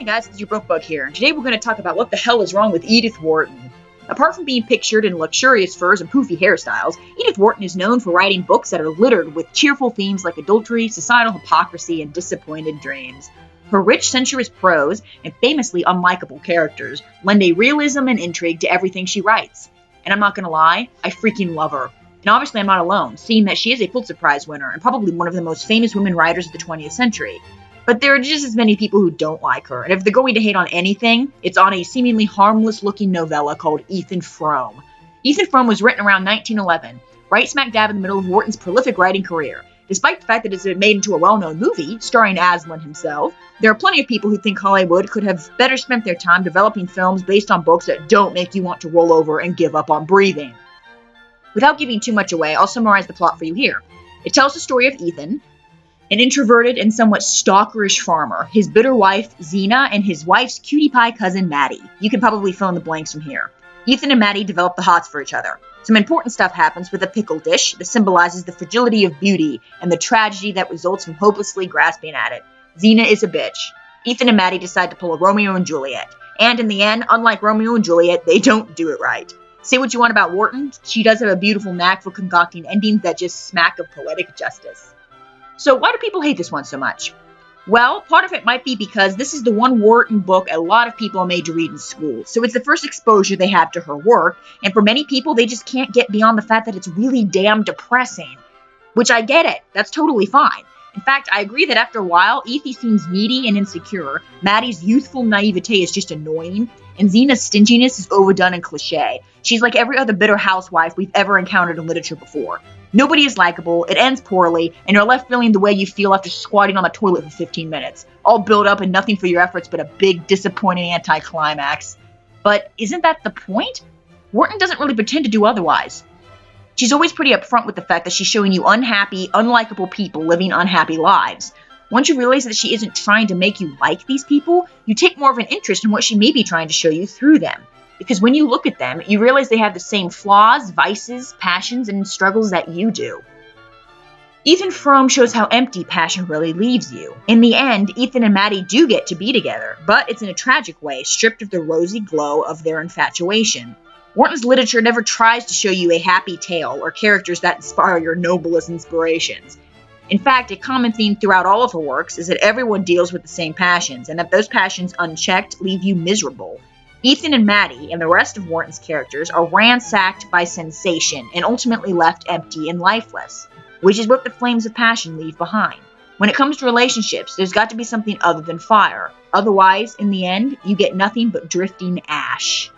Hey guys, it's your Book Bug here. Today we're going to talk about what the hell is wrong with Edith Wharton. Apart from being pictured in luxurious furs and poofy hairstyles, Edith Wharton is known for writing books that are littered with cheerful themes like adultery, societal hypocrisy, and disappointed dreams. Her rich, sensuous prose and famously unlikable characters lend a realism and intrigue to everything she writes. And I'm not going to lie, I freaking love her. And obviously I'm not alone, seeing that she is a Pulitzer Prize winner and probably one of the most famous women writers of the 20th century. But there are just as many people who don't like her, and if they're going to hate on anything, it's on a seemingly harmless-looking novella called Edith Frome. Edith Frome was written around 1911, right smack dab in the middle of Wharton's prolific writing career. Despite the fact that it's been made into a well-known movie, starring Aslan himself, there are plenty of people who think Hollywood could have better spent their time developing films based on books that don't make you want to roll over and give up on breathing. Without giving too much away, I'll summarize the plot for you here. It tells the story of Ethan, an introverted and somewhat stalkerish farmer, his bitter wife, Zena, and his wife's cutie pie cousin, Maddie. You can probably fill in the blanks from here. Ethan and Maddie develop the hots for each other. Some important stuff happens with a pickle dish that symbolizes the fragility of beauty and the tragedy that results from hopelessly grasping at it. Zena is a bitch. Ethan and Maddie decide to pull a Romeo and Juliet. And in the end, unlike Romeo and Juliet, they don't do it right. Say what you want about Wharton, she does have a beautiful knack for concocting endings that just smack of poetic justice. So why do people hate this one so much? Well, part of it might be because this is the one Wharton book a lot of people are made to read in school. So it's the first exposure they have to her work, and for many people, they just can't get beyond the fact that it's really damn depressing. Which I get it. That's totally fine. In fact, I agree that after a while, Ethy seems needy and insecure, Maddie's youthful naivete is just annoying, and Zena's stinginess is overdone and cliche. She's like every other bitter housewife we've ever encountered in literature before. Nobody is likable, it ends poorly, and you're left feeling the way you feel after squatting on the toilet for 15 minutes. All built up and nothing for your efforts but a big, disappointing anticlimax. But isn't that the point? Wharton doesn't really pretend to do otherwise. She's always pretty upfront with the fact that she's showing you unhappy, unlikable people living unhappy lives. Once you realize that she isn't trying to make you like these people, you take more of an interest in what she may be trying to show you through them. Because when you look at them, you realize they have the same flaws, vices, passions, and struggles that you do. Edith Frome shows how empty passion really leaves you. In the end, Ethan and Maddie do get to be together, but it's in a tragic way, stripped of the rosy glow of their infatuation. Wharton's literature never tries to show you a happy tale or characters that inspire your noblest inspirations. In fact, a common theme throughout all of her works is that everyone deals with the same passions, and that those passions unchecked leave you miserable. Ethan and Maddie and the rest of Wharton's characters are ransacked by sensation and ultimately left empty and lifeless, which is what the flames of passion leave behind. When it comes to relationships, there's got to be something other than fire. Otherwise, in the end, you get nothing but drifting ash.